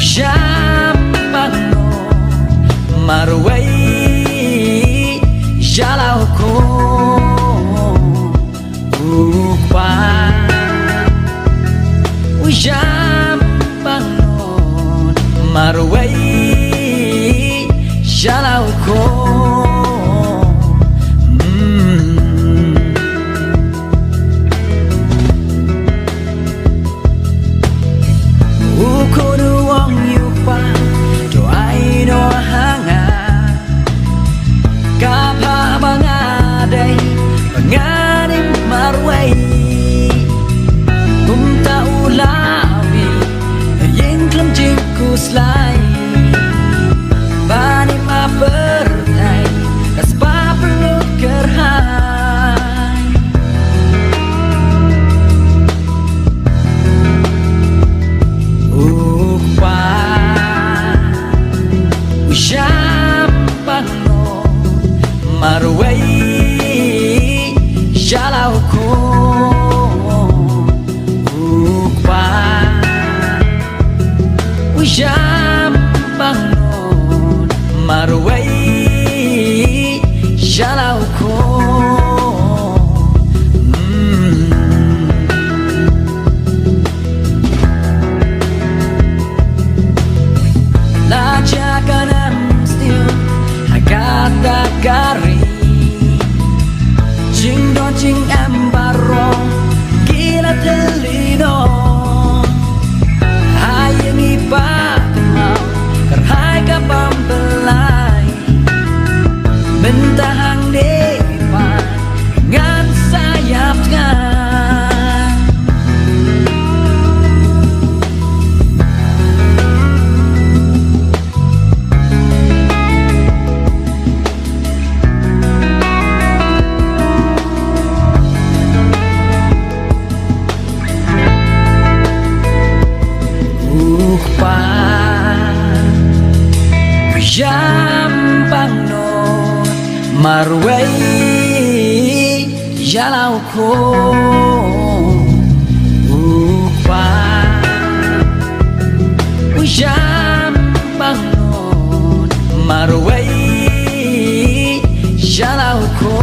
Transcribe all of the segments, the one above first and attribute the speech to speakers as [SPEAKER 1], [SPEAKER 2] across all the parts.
[SPEAKER 1] Champano Marway Jalauko Upa Champano Marway Jalauko Slide Bani ma pertai Kas pa perlu kerhai Ukpa Ushapano Marway Jalauko Ukpa Champano Marway Jalauko Lajakan still Hakata kari Jing do jing ambaro Gila telino Hayangi pa Kerhai kapam belai Bentahang depan Ngan sayap kan Champano Marway Jalauko Upa Champano Marway Jalauko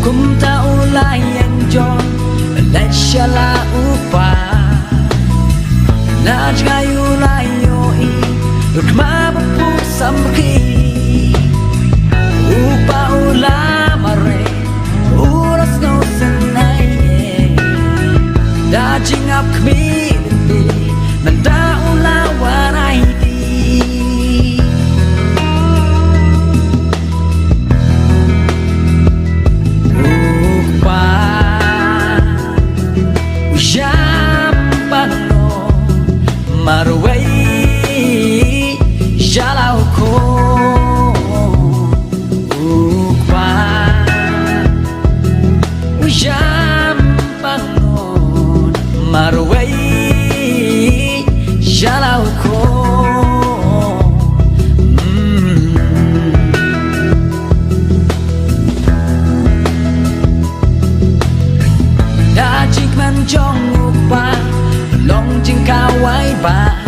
[SPEAKER 1] Kum taulay John Leshala upa Najgayu layoi Rukma bapu samki Upa ulamare Uras no senai Dajing up kmiti Nanda ulawarai Champano Marway Jalauko Upa Champano Marway Jalauko Dajik man jong upa Long jing kawai ba